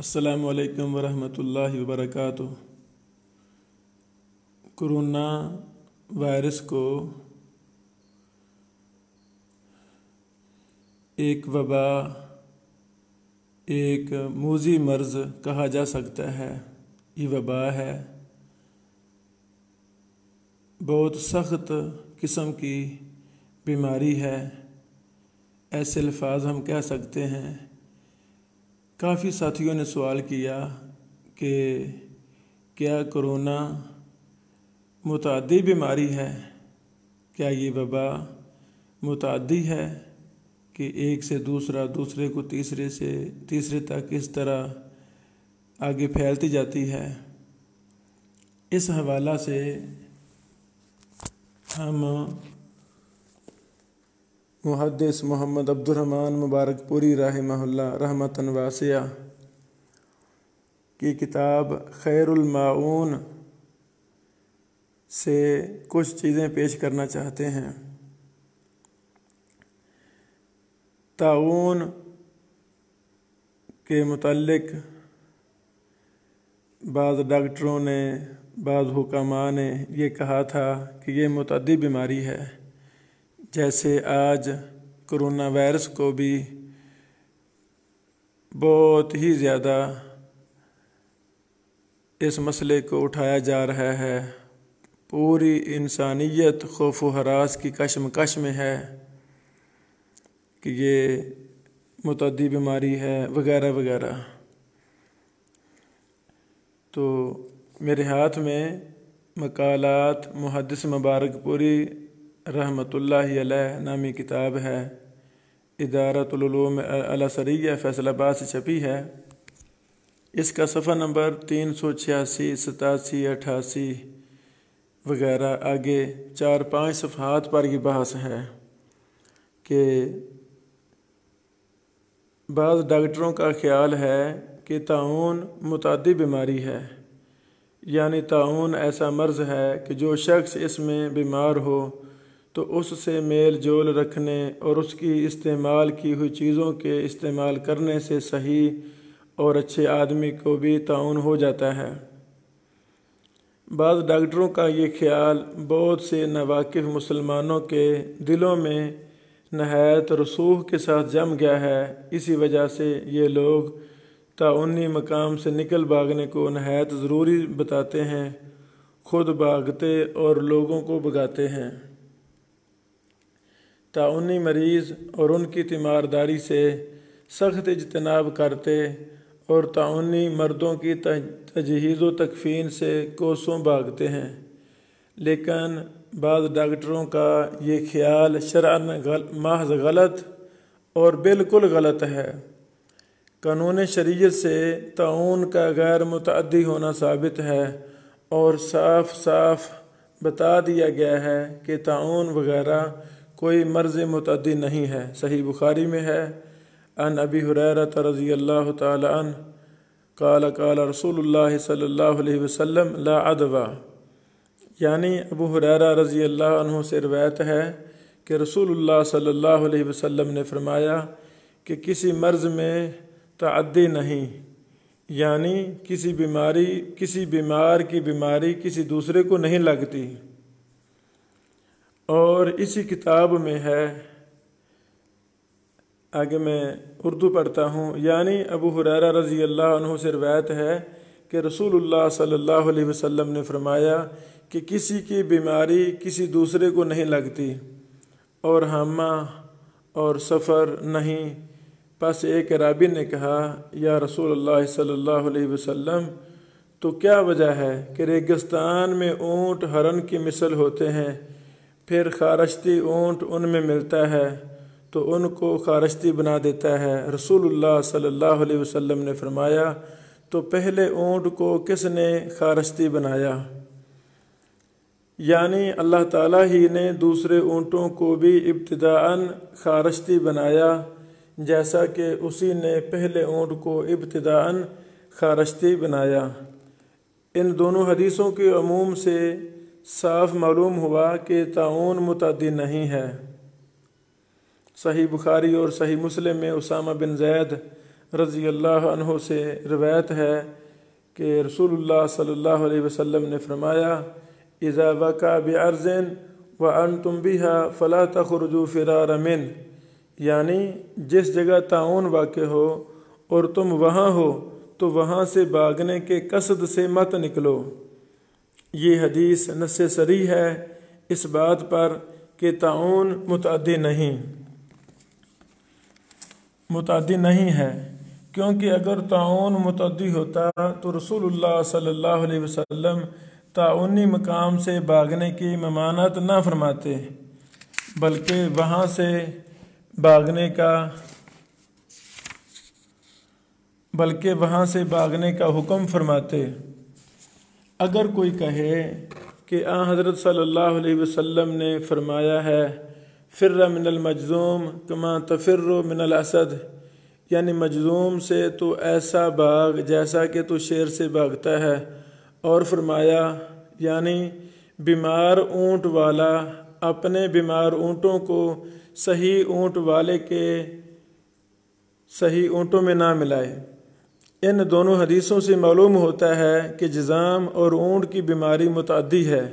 السلام علیکم ورحمۃ اللہ وبرکاتہ۔ کرونا وائرس کو ایک وبا، ایک موذی مرض کہا جا سکتا ہے۔ یہ وبا ہے، بہت سخت قسم کی بیماری ہے، ایسے الفاظ ہم کہہ سکتے ہیں۔ کافی ساتھیوں نے سوال کیا کہ کیا کرونا متعدی بیماری ہے؟ کیا یہ وبا متعدی ہے کہ ایک سے دوسرا، دوسرے کو تیسرے سے تیسرے تک اس طرح آگے پھیلتی جاتی ہے؟ اس حوالہ سے ہم محدث محمد عبد الرحمن مبارک پوری رحمہ اللہ رحمتاً واسعہ کی کتاب خیر المعون سے کچھ چیزیں پیش کرنا چاہتے ہیں۔ طاعون کے متعلق بعض ڈاکٹروں نے، بعض حکماء نے یہ کہا تھا کہ یہ متعدی بیماری ہے، جیسے آج کرونا وائرس کو بھی بہت ہی زیادہ اس مسئلے کو اٹھایا جا رہا ہے۔ پوری انسانیت خوف و ہراس کی کشمکش میں ہے کہ یہ متعدی بیماری ہے وغیرہ وغیرہ۔ تو میرے ہاتھ میں مقالات محدث مبارک پوری رحمۃ اللہ علیہ نامی کتاب ہے، ادارۃ العلوم الازہریہ فیصل آباد سے چھپی ہے۔ اس کا صفحہ نمبر 386، 87، 88 وغیرہ، آگے 4-5 صفحات پر یہ بحث ہے کہ بعض ڈاکٹروں کا خیال ہے کہ طاعون متعدی بیماری ہے، یعنی طاعون ایسا مرض ہے کہ جو شخص اس میں بیمار ہو تو اس سے میل جول رکھنے اور اس کی استعمال کی ہوئی چیزوں کے استعمال کرنے سے صحیح اور اچھے آدمی کو بھی طاعون ہو جاتا ہے۔ بعض ڈاکٹروں کا یہ خیال بہت سے ناواقف مسلمانوں کے دلوں میں نہایت رسوخ کے ساتھ جم گیا ہے، اسی وجہ سے یہ لوگ طاعونی مقام سے نکل بھاگنے کو نہایت ضروری بتاتے ہیں، خود بھاگتے اور لوگوں کو بھگاتے ہیں۔ طاعونی مریض اور ان کی تیمارداری سے سخت اجتناب کرتے اور طاعونی مردوں کی تجہیز و تکفین سے کوسوں بھاگتے ہیں، لیکن بعض ڈاکٹروں کا یہ خیال شرعاً محض غلط اور بالکل غلط ہے۔ قانون شریعت سے طاعون کا غیر متعدی ہونا ثابت ہے اور صاف صاف بتا دیا گیا ہے کہ طاعون وغیرہ کوئی مرض متعدی نہیں ہے۔ صحیح بخاری میں ہے، عن ابی ہریرہ رضی اللہ تعالی عنہ قال قال رسول اللہ صلی اللہ علیہ وسلم لا عدوى، یعنی ابو ہریرہ رضی اللہ عنہ سے روایت ہے کہ رسول اللہ صلی اللہ علیہ وسلم نے فرمایا کہ کسی مرض میں تعدی نہیں، یعنی کسی بیمار کی بیماری کسی دوسرے کو نہیں لگتی۔ اور اسی کتاب میں ہے، آگے میں اردو پڑھتا ہوں، یعنی ابو ہریرہ رضی اللہ عنہ سے روایت ہے کہ رسول اللہ صلی اللہ علیہ وسلم نے فرمایا کہ کسی کی بیماری کسی دوسرے کو نہیں لگتی، اور حامہ اور سفر نہیں۔ پس ایک راوی نے کہا، یا رسول اللہ صلی اللہ علیہ وسلم، تو کیا وجہ ہے کہ ریگستان میں اونٹ ہرن کی مثل ہوتے ہیں، پھر خارشتی اونٹ ان میں ملتا ہے تو ان کو خارشتی بنا دیتا ہے؟ رسول اللہ صلی اللہ علیہ وسلم نے فرمایا، تو پہلے اونٹ کو کس نے خارشتی بنایا؟ یعنی اللہ تعالیٰ ہی نے دوسرے اونٹوں کو بھی ابتداءً خارشتی بنایا، جیسا کہ اسی نے پہلے اونٹ کو ابتداءً خارشتی بنایا۔ ان دونوں حدیثوں کے عموم سے صاف معلوم ہوا کہ طاعون متعدی نہیں ہے۔ صحیح بخاری اور صحیح مسلم میں اسامہ بن زید رضی اللہ عنہ سے روایت ہے کہ رسول اللہ صلی اللہ علیہ وسلم نے فرمایا اذا وقع بعرض وانتم بها فلا تخرجوا فرارا من، یعنی جس جگہ طاعون واقع ہو اور تم وہاں ہو تو وہاں سے بھاگنے کے قصد سے مت نکلو۔ یہ حدیث نص صریح ہے اس بات پر کہ طاعون متعدی نہیں ہے، کیونکہ اگر طاعون متعدی ہوتا تو رسول اللہ صلی اللہ علیہ وسلم طاعونی مقام سے بھاگنے کی ممانعت نہ فرماتے، بلکہ وہاں سے بھاگنے کا حکم فرماتے۔ اگر کوئی کہے کہ حضرت صلی اللہ علیہ وسلم نے فرمایا ہے فر من المجذوم کما تفر من الاسد، یعنی مجذوم سے تو ایسا بھاگ جیسا کہ تو شیر سے بھاگتا ہے، اور فرمایا یعنی بیمار اونٹ والا اپنے بیمار اونٹوں کو صحیح اونٹ والے کے صحیح اونٹوں میں نہ ملائے۔ ان دونوں حدیثوں سے معلوم ہوتا ہے کہ جذام اور اونٹ کی بیماری متعدی ہے۔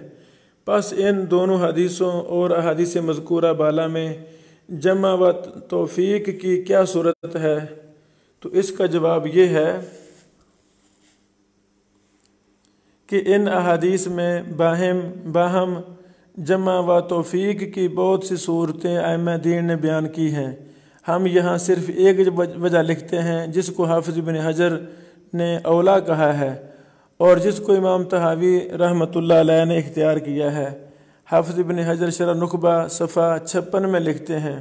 پس ان دونوں حدیثوں اور احادیث مذکورہ بالا میں جمع و توفیق کی کیا صورت ہے؟ تو اس کا جواب یہ ہے کہ ان احادیث میں باہم جمع و توفیق کی بہت سی صورتیں ائمہ دین نے بیان کی ہیں۔ ہم یہاں صرف ایک وجہ لکھتے ہیں جس کو حافظ ابن حجر نے اولا کہا ہے اور جس کو امام طحاوی رحمۃ اللہ علیہ نے اختیار کیا ہے۔ حافظ ابن حجر شرح نخبہ صفحہ 56 میں لکھتے ہیں،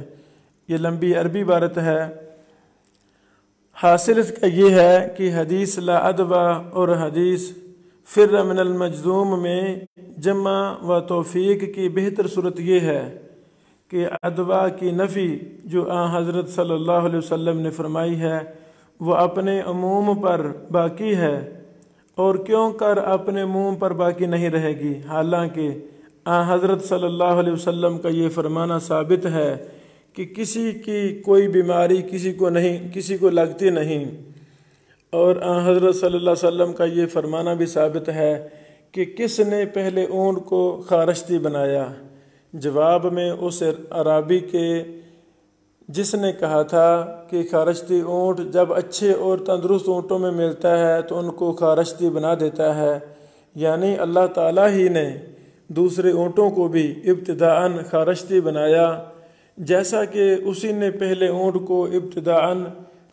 یہ لمبی عربی عبارت ہے، حاصل اس کا یہ ہے کہ حدیث لا ادوا اور حدیث فر من المجذوم میں جمع و توفیق کی بہتر صورت یہ ہے کہ ادوا کی نفی جو حضرت صلی اللہ علیہ وسلم نے فرمائی ہے وہ اپنے عموم پر باقی ہے، اور کیوں کر اپنے عموم پر باقی نہیں رہے گی، حالانکہ حضرت صلی اللہ علیہ وسلم کا یہ فرمانا ثابت ہے کہ کسی کی کوئی بیماری کسی کو لگتی نہیں، اور حضرت صلی اللہ علیہ وسلم کا یہ فرمانا بھی ثابت ہے کہ کس نے پہلے اونٹ کو خارشتی بنایا؟ جواب میں اس عرابی کے جس نے کہا تھا کہ خارشتی اونٹ جب اچھے اور تندرست اونٹوں میں ملتا ہے تو ان کو خارشتی بنا دیتا ہے، یعنی اللہ تعالیٰ ہی نے دوسرے اونٹوں کو بھی ابتداءً خارشتی بنایا جیسا کہ اسی نے پہلے اونٹ کو ابتداءً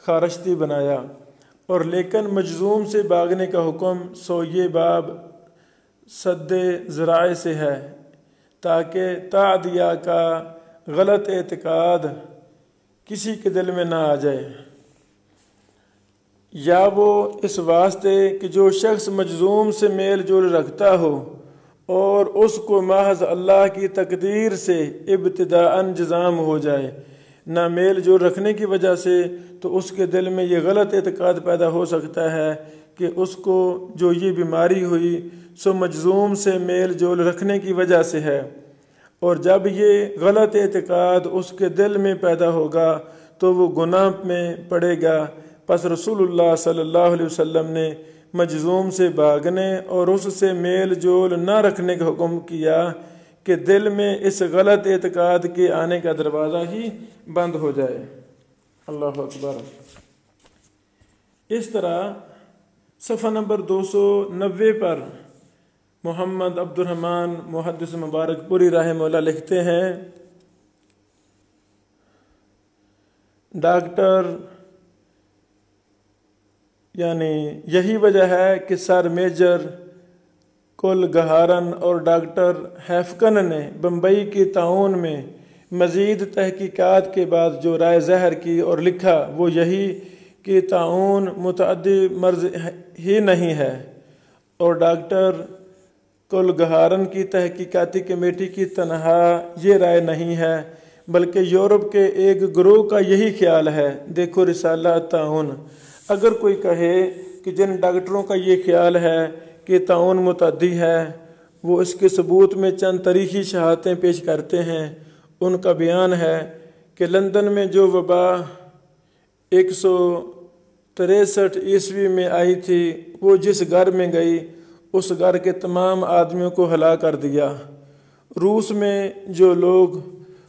خارشتی بنایا۔ اور لیکن مجذوم سے بھاگنے کا حکم سو یہ باب سد ذرائع سے ہے تاکہ تعدیہ کا غلط اعتقاد کسی کے دل میں نہ آ جائے، یا وہ اس واسطے کہ جو شخص مجذوم سے میل جول رکھتا ہو اور اس کو محض اللہ کی تقدیر سے ابتداءً جذام ہو جائے، نہ میل جول رکھنے کی وجہ سے، تو اس کے دل میں یہ غلط اعتقاد پیدا ہو سکتا ہے کہ اس کو جو یہ بیماری ہوئی سو مجذوم سے میل جول رکھنے کی وجہ سے ہے، اور جب یہ غلط اعتقاد اس کے دل میں پیدا ہوگا تو وہ گناہ میں پڑے گا۔ پس رسول اللہ صلی اللہ علیہ وسلم نے مجذوم سے بھاگنے اور اس سے میل جول نہ رکھنے کا حکم کیا کہ دل میں اس غلط اعتقاد کے آنے کا دروازہ ہی بند ہو جائے۔ اللہ اکبر۔ اس طرح صفحہ نمبر 290 پر محمد عبد الرحمن محدث مبارک پوری رحمہ اللہ لکھتے ہیں، ڈاکٹر یعنی یہی وجہ ہے کہ سر میجر کل گہارن اور ڈاکٹر ہیفکن نے بمبئی کی طاعون میں مزید تحقیقات کے بعد جو رائے ظاہر کی اور لکھا وہ یہی کہ طاعون متعدی مرض ہی نہیں ہے، اور ڈاکٹر کل گہارن کی تحقیقاتی کمیٹی کی تنہا یہ رائے نہیں ہے بلکہ یورپ کے ایک گروہ کا یہی خیال ہے۔ دیکھو رسالہ طاعون۔ اگر کوئی کہے کہ جن ڈاکٹروں کا یہ خیال ہے کہ طاعون متعدی ہے وہ اس کے ثبوت میں چند تاریخی شہادتیں پیش کرتے ہیں، ان کا بیان ہے کہ لندن میں جو وبا 63 عیسوی میں آئی تھی، وہ جس گھر میں گئی اس گھر کے تمام آدمیوں کو ہلاک کر دیا۔ روس میں جو لوگ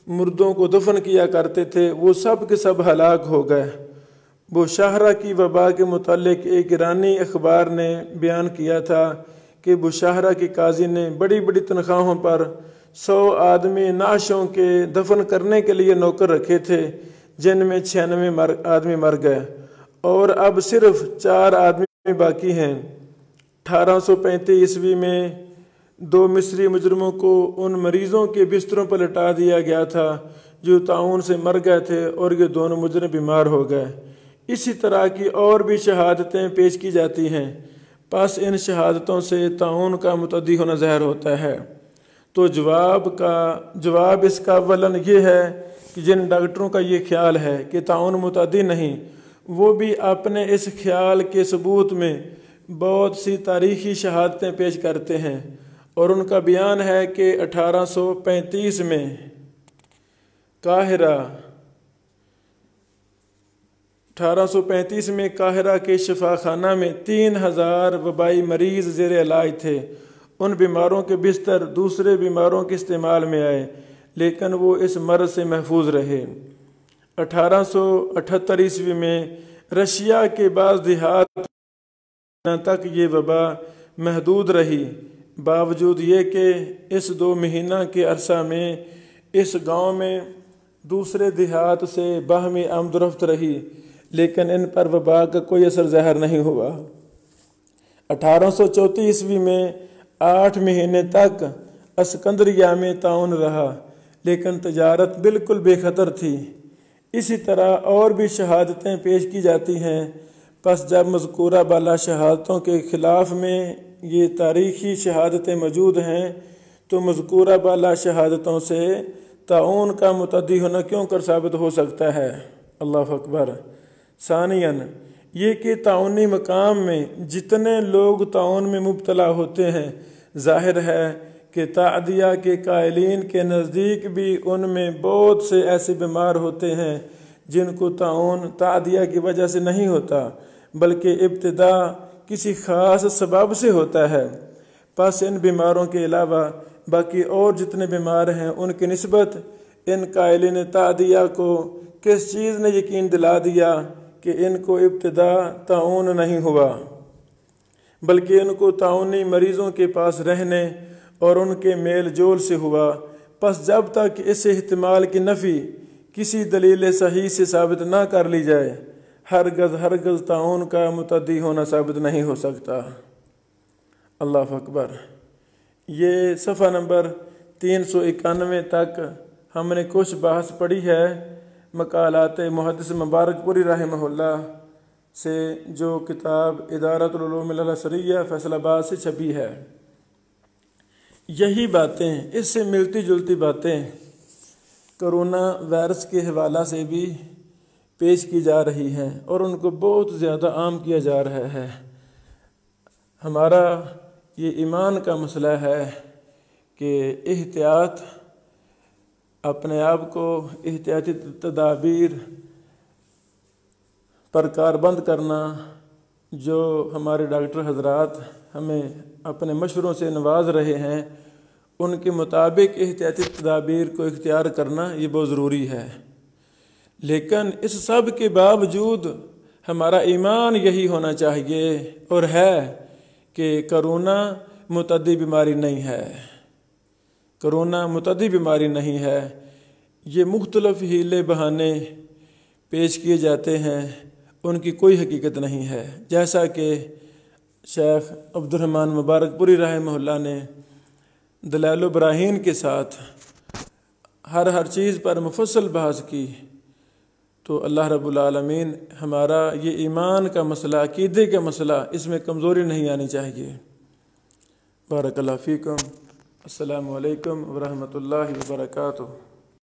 مردوں کو دفن کیا کرتے تھے وہ سب کے سب ہلاک ہو گئے۔ بشاہرہ کی وبا کے متعلق ایک ایرانی اخبار نے بیان کیا تھا کہ بشاہرہ کے قاضی نے بڑی بڑی تنخواہوں پر 100 آدمی نعشوں کے دفن کرنے کے لیے نوکر رکھے تھے، جن میں 96 آدمی مر گئے اور اب صرف 4 آدمی باقی ہیں۔ 1835 عیسوی میں 2 مصری مجرموں کو ان مریضوں کے بستروں پر لٹا دیا گیا تھا جو طاعون سے مر گئے تھے، اور یہ دونوں مجرم بیمار ہو گئے۔ اسی طرح کی اور بھی شہادتیں پیش کی جاتی ہیں، پس ان شہادتوں سے طاعون کا متعدی ہونا ظاہر ہوتا ہے۔ تو جواب اس کا اولاً یہ ہے کہ جن ڈاکٹروں کا یہ خیال ہے کہ طاعون متعدی نہیں، وہ بھی اپنے اس خیال کے ثبوت میں بہت سی تاریخی شہادتیں پیش کرتے ہیں، اور ان کا بیان ہے کہ 1835 میں قاہرہ کے شفا خانہ میں 3000 وبائی مریض زیر علاج تھے۔ ان بیماروں کے بستر دوسرے بیماروں کے استعمال میں آئے، لیکن وہ اس مرض سے محفوظ رہے۔ 1878 عیسوی میں رشیا کے بعض دیہات تک یہ وبا محدود رہی، باوجود یہ کہ اس 2 مہینہ کے عرصہ میں اس گاؤں میں دوسرے دیہات سے باہمی آمد و رفت رہی، لیکن ان پر وبا کا کوئی اثر ظاہر نہیں ہوا۔ 1834 عیسوی میں 8 مہینے تک اسکندریہ میں طاعون رہا، لیکن تجارت بالکل بے خطر تھی۔ اسی طرح اور بھی شہادتیں پیش کی جاتی ہیں، پس جب مذکورہ بالا شہادتوں کے خلاف میں یہ تاریخی شہادتیں موجود ہیں تو مذکورہ بالا شہادتوں سے طاعون کا متعدی ہونا کیوں کر ثابت ہو سکتا ہے؟ اللہ اکبر۔ ثانیاً یہ کہ طاعونی مقام میں جتنے لوگ طاعون میں مبتلا ہوتے ہیں، ظاہر ہے کہ تعدیہ کے قائلین کے نزدیک بھی ان میں بہت سے ایسے بیمار ہوتے ہیں جن کو طاعون تعدیہ کی وجہ سے نہیں ہوتا، بلکہ ابتدا کسی خاص سبب سے ہوتا ہے۔ پس ان بیماروں کے علاوہ باقی اور جتنے بیمار ہیں ان کی نسبت ان قائلین تعدیہ کو کس چیز نے یقین دلا دیا کہ ان کو ابتدا طاعون نہیں ہوا، بلکہ ان کو طاعونی مریضوں کے پاس رہنے اور ان کے میل جول سے ہوا۔ پس جب تک اس احتمال کی نفی کسی دلیل صحیح سے ثابت نہ کر لی جائے، ہرگز طاعون کا متعدی ہونا ثابت نہیں ہو سکتا۔ اللہ اکبر۔ یہ صفحہ نمبر 391 تک ہم نے کچھ بحث پڑھی ہے مقالات محدث مبارک پوری رحمہ اللہ سے، جو کتاب ادارۃ العلوم الازہریہ فیصل آباد سے چھپی ہے۔ یہی باتیں، اس سے ملتی جلتی باتیں کرونا وائرس کے حوالہ سے بھی پیش کی جا رہی ہیں اور ان کو بہت زیادہ عام کیا جا رہا ہے۔ ہمارا یہ ایمان کا مسئلہ ہے کہ احتیاط، اپنے آپ کو احتیاطی تدابیر پر کاربند کرنا، جو ہمارے ڈاکٹر حضرات ہمیں اپنے مشوروں سے نواز رہے ہیں، ان کے مطابق احتیاطی تدابیر کو اختیار کرنا یہ بہت ضروری ہے۔ لیکن اس سب کے باوجود ہمارا ایمان یہی ہونا چاہیے اور ہے کہ کرونا متعدی بیماری نہیں ہے۔ کرونا متعدی بیماری نہیں ہے۔ یہ مختلف ہیلے بہانے پیش کیے جاتے ہیں، ان کی کوئی حقیقت نہیں ہے، جیسا کہ شیخ عبد الرحمن مبارک پوری رحمہ اللہ نے دلائل و براہین کے ساتھ ہر چیز پر مفصل بحث کی۔ تو اللہ رب العالمین ہمارا یہ ایمان کا مسئلہ، عقیدے کا مسئلہ، اس میں کمزوری نہیں آنی چاہیے۔ بارک اللہ فیکم۔ السلام علیکم ورحمۃ اللہ وبرکاتہ۔